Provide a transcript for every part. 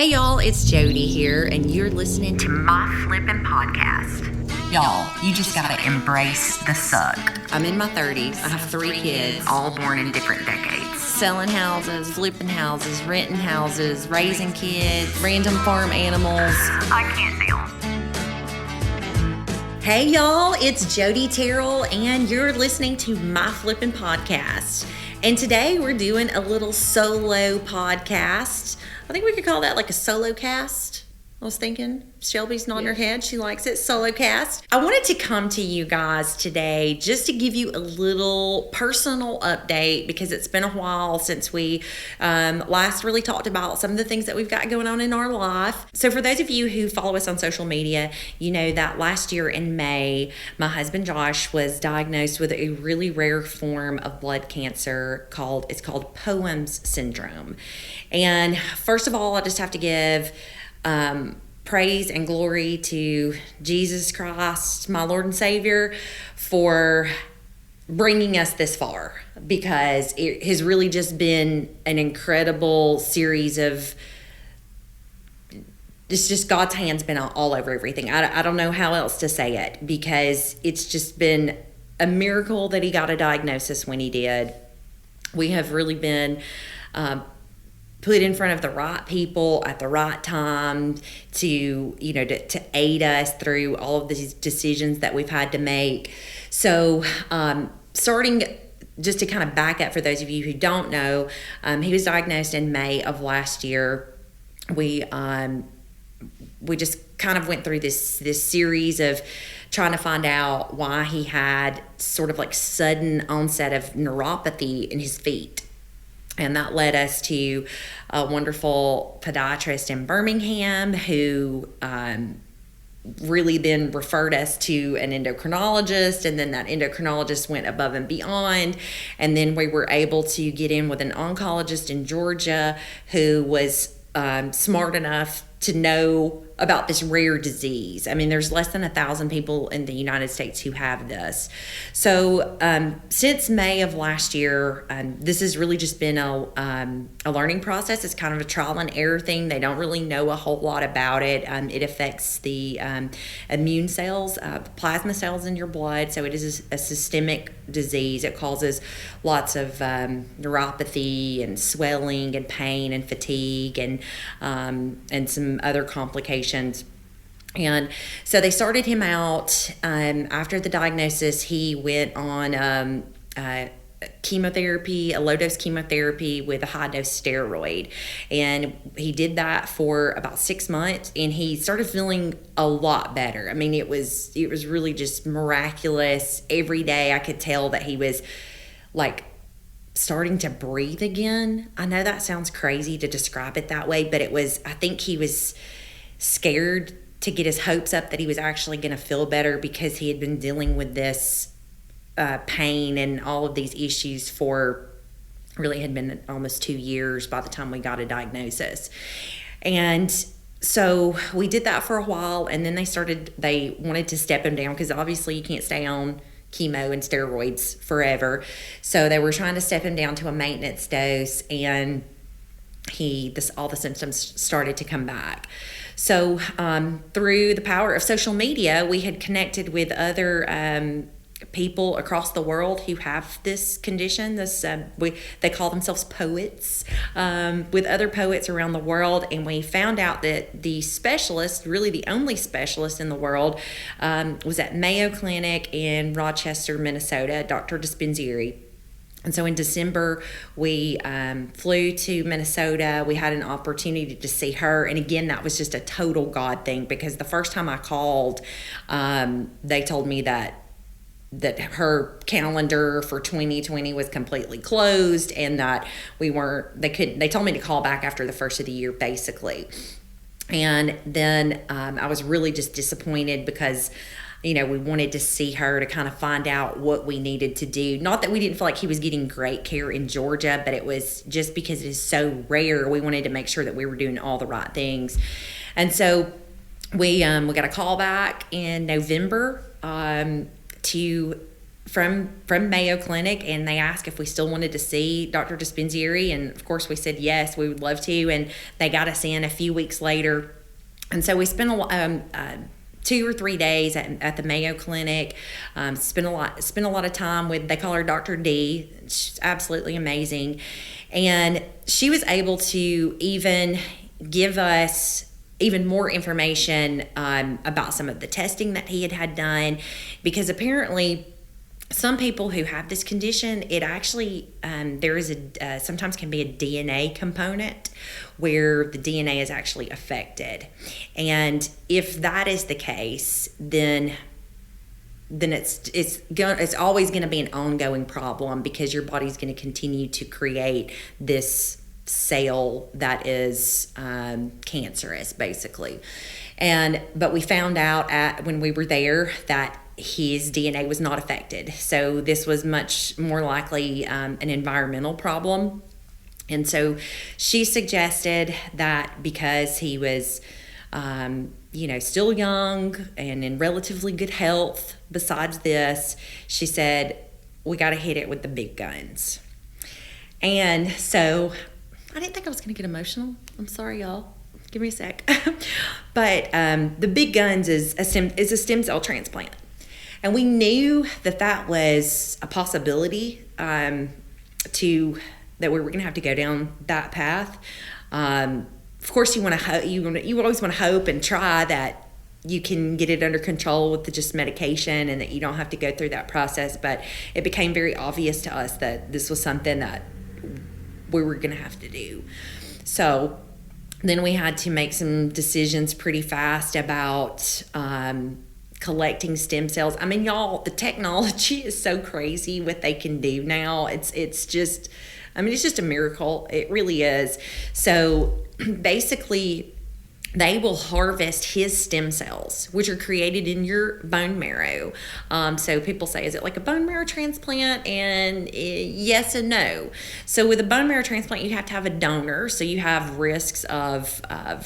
Hey y'all, it's Jody here, and you're listening to my flippin' podcast. Y'all, you just gotta embrace the suck. I'm in my 30s. I have 3 kids, All born in different decades. selling houses, flipping houses, renting houses, raising kids, random farm animals. I can't deal. Hey y'all, it's Jody Terrell, and you're listening to my flippin' podcast. And today we're doing a little solo podcast. I think we could call that like a solo cast. I was thinking, Shelby's nodding her head. She likes it. Solo cast. I wanted to come to you guys today just to give you a little personal update because it's been a while since we last really talked about some of the things that we've got going on in our life. So for those of you who follow us on social media, you know that last year in May, my husband Josh was diagnosed with a really rare form of blood cancer called Poems syndrome. And first of all, I just have to give praise and glory to Jesus Christ, my Lord and Savior, for bringing us this far, because it has really just been an incredible series of, it's just God's hand's been all over everything. I don't know how else to say it, because it's just been a miracle that he got a diagnosis when he did. We have really been put in front of the right people at the right time to aid us through all of these decisions that we've had to make. So starting, just to kind of back up for those of you who don't know, he was diagnosed in May of last year. We just kind of went through this series of trying to find out why he had sort of like sudden onset of neuropathy in his feet. And that led us to a wonderful podiatrist in Birmingham who really then referred us to an endocrinologist, and then that endocrinologist went above and beyond. And then we were able to get in with an oncologist in Georgia who was smart enough to know about this rare disease. I mean, there's less than 1,000 people in the United States who have this. So since May of last year, this has really just been a learning process. It's kind of a trial and error thing. They don't really know a whole lot about it. It affects the immune cells, plasma cells in your blood. So it is a systemic disease. It causes lots of neuropathy and swelling and pain and fatigue and some other complications. And so they started him out. After the diagnosis, he went on chemotherapy, a low-dose chemotherapy with a high-dose steroid. And he did that for about 6 months, and he started feeling a lot better. I mean, it was really just miraculous. Every day I could tell that he was like starting to breathe again. I know that sounds crazy to describe it that way, but I think he was scared to get his hopes up that he was actually going to feel better, because he had been dealing with this pain and all of these issues for really had been almost 2 years by the time we got a diagnosis. And so we did that for a while, and then they wanted to step him down, because obviously you can't stay on chemo and steroids forever. So they were trying to step him down to a maintenance dose, and all the symptoms started to come back. So through the power of social media, we had connected with other people across the world who have this condition. They call themselves poets, with other poets around the world, and we found out that the specialist, really the only specialist in the world, was at Mayo Clinic in Rochester, Minnesota, Dr. Dispenzieri. And so in December, we flew to Minnesota. We had an opportunity to see her. And again, that was just a total God thing, because the first time I called, they told me that her calendar for 2020 was completely closed, and that they told me to call back after the first of the year, basically. And then I was really just disappointed, because we wanted to see her to kind of find out what we needed to do. Not that we didn't feel like he was getting great care in Georgia, but it was just because it is so rare. We wanted to make sure that we were doing all the right things. And so we got a call back in November to from Mayo Clinic, and they asked if we still wanted to see Dr. Dispendiary, and of course we said yes, we would love to, and they got us in a few weeks later. And so we spent 2 or 3 days at the Mayo Clinic. Spent a lot of time with, they call her Dr. D. She's absolutely amazing, and she was able to even give us even more information about some of the testing that he had done, because apparently some people who have this condition, it actually there is sometimes can be a DNA component where the DNA is actually affected, and if that is the case, then it's always going to be an ongoing problem, because your body's going to continue to create this cell that is cancerous, basically. But we found out when we were there that his DNA was not affected. So this was much more likely an environmental problem. And so she suggested that because he was, still young and in relatively good health, besides this, she said, we got to hit it with the big guns. And so I didn't think I was going to get emotional. I'm sorry, y'all. Give me a sec. But the big guns is a stem cell transplant. And we knew that was a possibility that we were going to have to go down that path. Of course, you always want to hope and try that you can get it under control with just medication, and that you don't have to go through that process. But it became very obvious to us that this was something that we were going to have to do. So then we had to make some decisions pretty fast about collecting stem cells. I mean, y'all, the technology is so crazy what they can do now. It's just a miracle. It really is. So basically, they will harvest his stem cells, which are created in your bone marrow. So people say, is it like a bone marrow transplant? And yes and no. So with a bone marrow transplant, you have to have a donor. So you have risks of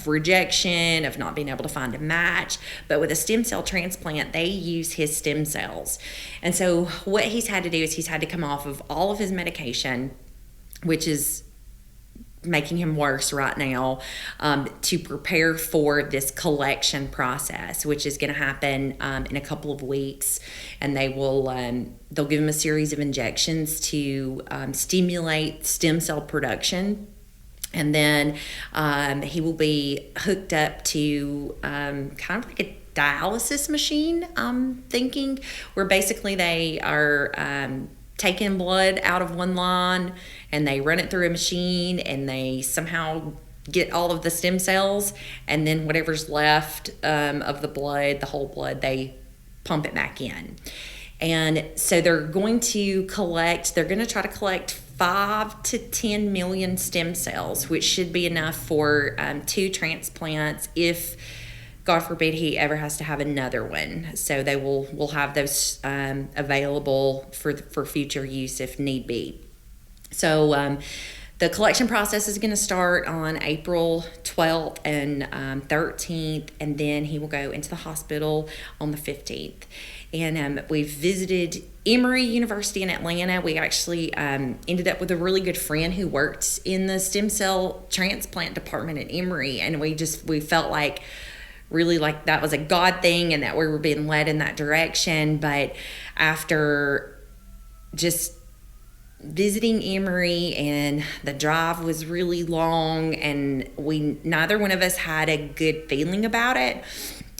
rejection, of not being able to find a match. But with a stem cell transplant, they use his stem cells. And so what he's had to do is he's had to come off of all of his medication, which is making him worse right now, to prepare for this collection process, which is going to happen in a couple of weeks. And they'll give him a series of injections to stimulate stem cell production. And then he will be hooked up to kind of like a dialysis machine, I'm thinking, where basically they are taking blood out of one line and they run it through a machine, and they somehow get all of the stem cells, and then whatever's left of the blood, the whole blood, they pump it back in. And so they're going to try to collect 5 to 10 million stem cells, which should be enough for 2 transplants if, God forbid, he ever has to have another one. So they will have those available for future use if need be. So the collection process is going to start on April 12th and 13th, and then he will go into the hospital on the 15th. And we've visited Emory University in Atlanta. We actually ended up with a really good friend who worked in the stem cell transplant department at Emory, and we felt like really like that was a God thing and that we were being led in that direction. But after just visiting Emory, and the drive was really long, and neither one of us had a good feeling about it.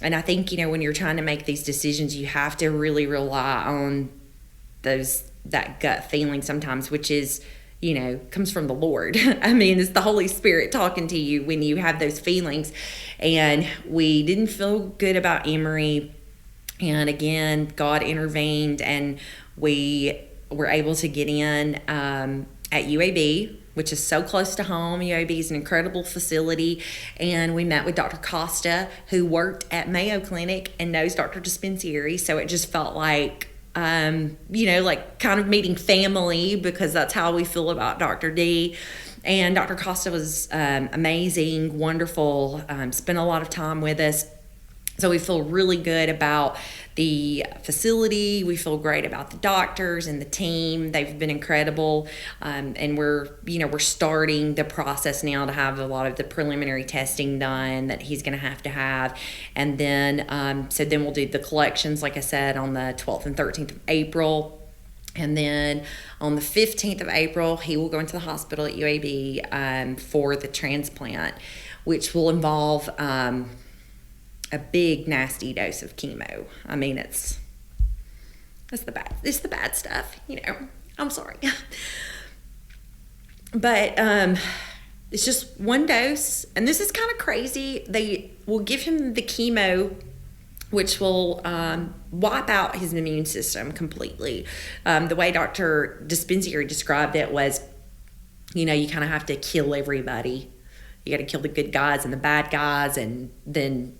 And I think, when you're trying to make these decisions, you have to really rely on that gut feeling sometimes, which is, comes from the Lord. I mean, it's the Holy Spirit talking to you when you have those feelings. And we didn't feel good about Emory. And again, God intervened, and we were able to get in at UAB, which is so close to home. UAB is an incredible facility. And we met with Dr. Costa, who worked at Mayo Clinic and knows Dr. Dispendiary. So it just felt like, like kind of meeting family, because that's how we feel about Dr. D. And Dr. Costa was amazing, wonderful, spent a lot of time with us. So we feel really good about the facility. We feel great about the doctors and the team. They've been incredible. And we're starting the process now to have a lot of the preliminary testing done that he's going to have. And then, so then we'll do the collections, like I said, on the 12th and 13th of April. And then on the 15th of April, he will go into the hospital at UAB for the transplant, which will involve a big nasty dose of chemo. I mean, it's the bad stuff, I'm sorry. But it's just one dose, and this is kind of crazy. They will give him the chemo, which will wipe out his immune system completely. The way Dr. Dispendiary described it was, you kind of have to kill everybody. You got to kill the good guys and the bad guys, and then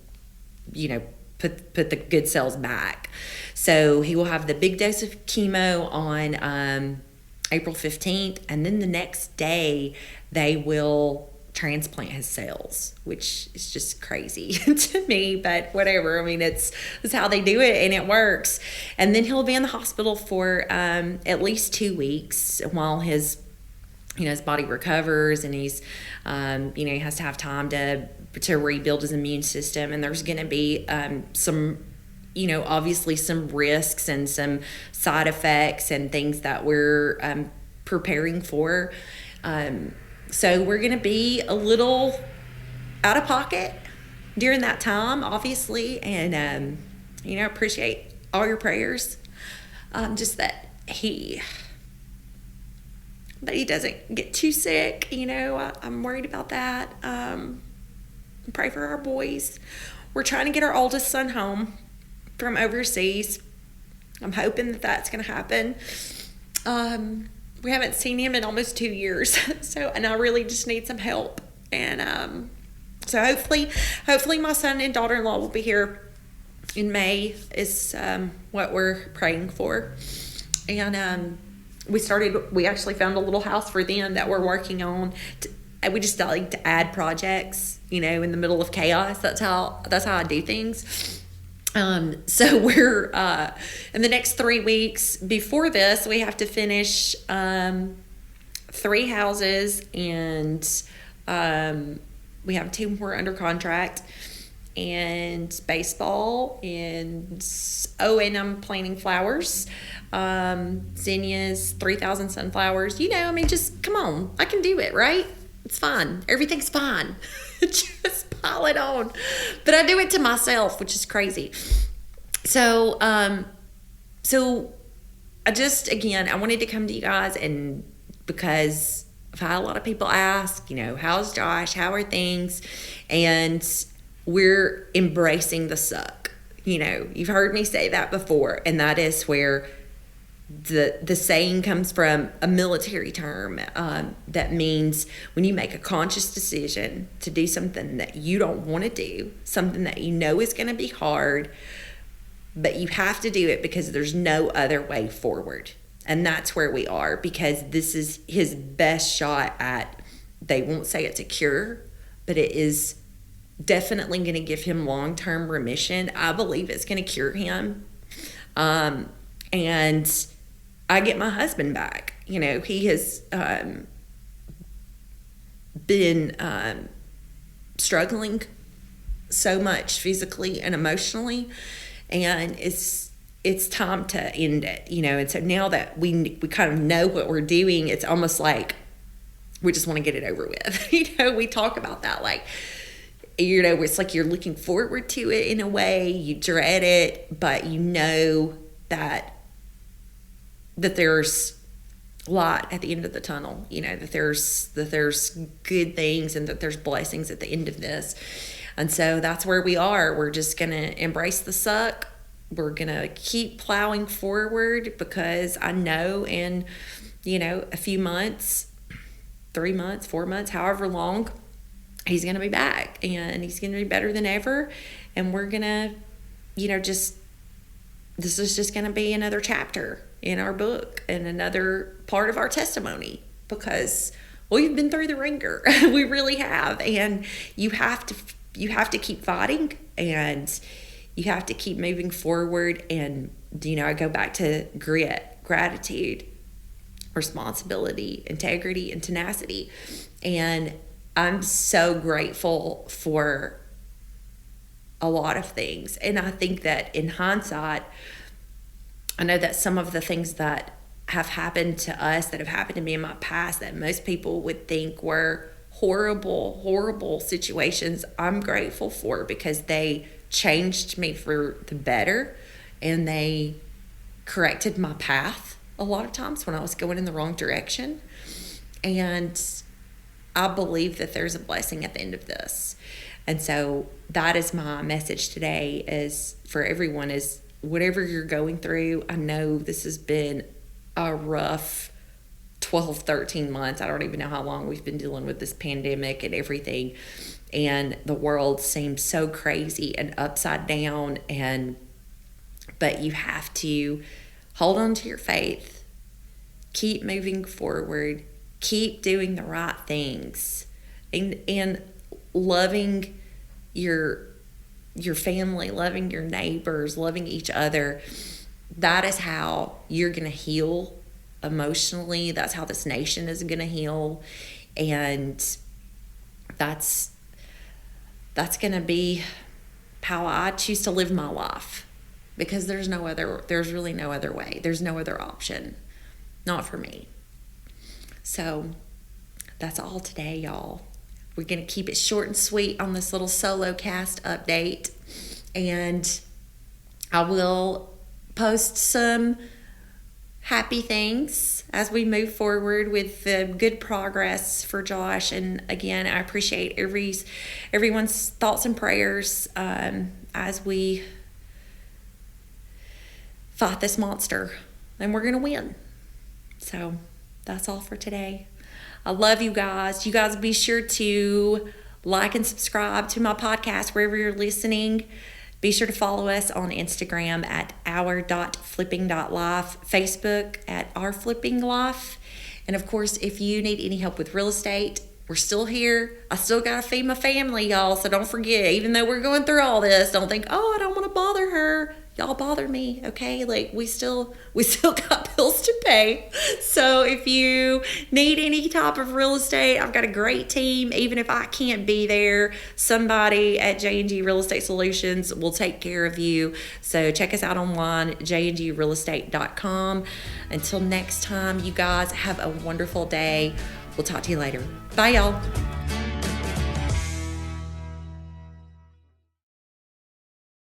put the good cells back. So he will have the big dose of chemo on April 15th, and then the next day they will transplant his cells, which is just crazy to me, but whatever. I mean, it's how they do it, and it works. And then he'll be in the hospital for at least 2 weeks while his body recovers, and he's he has to have time to rebuild his immune system. And there's going to be some obviously some risks and some side effects and things that we're preparing for. So we're going to be a little out of pocket during that time, obviously, and appreciate all your prayers. Just that he doesn't get too sick. I'm worried about that. Pray for our boys. We're trying to get our oldest son home from overseas. I'm hoping that that's going to happen. We haven't seen him in almost 2 years, and I really just need some help. And so hopefully my son and daughter-in-law will be here in May is what we're praying for. And we actually found a little house for them that we're working on. We just like to add projects, in the middle of chaos. That's how I do things. So we're in the next 3 weeks before this, we have to finish 3 houses, and we have 2 more under contract, and baseball, and I'm planting flowers, zinnias, 3,000 sunflowers. Just come on, I can do it, right? It's fine. Everything's fine. Just pile it on. But I do it to myself, which is crazy. So I wanted to come to you guys, and because I've had a lot of people ask, how's Josh? How are things? And we're embracing the suck. You've heard me say that before, and that is where the saying comes from, a military term that means when you make a conscious decision to do something that you don't want to do, something that is going to be hard, but you have to do it because there's no other way forward. And that's where we are, because this is his best shot at, they won't say it's a cure, but it is definitely going to give him long-term remission. I believe it's going to cure him. And I get my husband back. He has been struggling so much physically and emotionally, and it's time to end it. And so now that we kind of know what we're doing, it's almost like we just want to get it over with. We talk about that, like, it's like you're looking forward to it in a way. You dread it, but that there's light at the end of the tunnel, that there's good things, and that there's blessings at the end of this. And so that's where we are. We're just going to embrace the suck. We're going to keep plowing forward, because I know in, a few months, 3 months, 4 months, however long, he's going to be back, and he's going to be better than ever. And we're going to, this is just going to be another chapter in our book and another part of our testimony, because we've been through the ringer. We really have. And you have to you have to keep fighting, and you have to keep moving forward. And, I go back to grit, gratitude, responsibility, integrity, and tenacity. And I'm so grateful for a lot of things. And I think that in hindsight, I know that some of the things that have happened to us, that have happened to me in my past, that most people would think were horrible, horrible situations, I'm grateful for, because they changed me for the better, and they corrected my path a lot of times when I was going in the wrong direction. And I believe that there's a blessing at the end of this. And so that is my message today, is for everyone, is whatever you're going through. I know this has been a rough 12, 13 months. I don't even know how long we've been dealing with this pandemic and everything. And the world seems so crazy and upside down. But you have to hold on to your faith, keep moving forward, keep doing the right things, and loving your family, loving your neighbors, loving each other. That is how you're going to heal emotionally. That's how this nation is going to heal. And that's going to be how I choose to live my life, because there's really no other way. There's no other option. Not for me. So that's all today, y'all. We're going to keep it short and sweet on this little solo cast update. And I will post some happy things as we move forward with the good progress for Josh. And again, I appreciate everyone's thoughts and prayers as we fight this monster. And we're going to win. So that's all for today. I love you guys. You guys be sure to like and subscribe to my podcast wherever you're listening. Be sure to follow us on Instagram at our.flipping.life, Facebook at ourflippinglife. And of course, if you need any help with real estate, we're still here. I still got to feed my family, y'all. So don't forget, even though we're going through all this, don't think, oh, I don't want to bother her. Y'all bother me, okay? Like, we still got bills to pay. So if you need any type of real estate, I've got a great team. Even if I can't be there, somebody at J&G Real Estate Solutions will take care of you. So check us out online, jngrealestate.com. Until next time, you guys have a wonderful day. We'll talk to you later. Bye, y'all.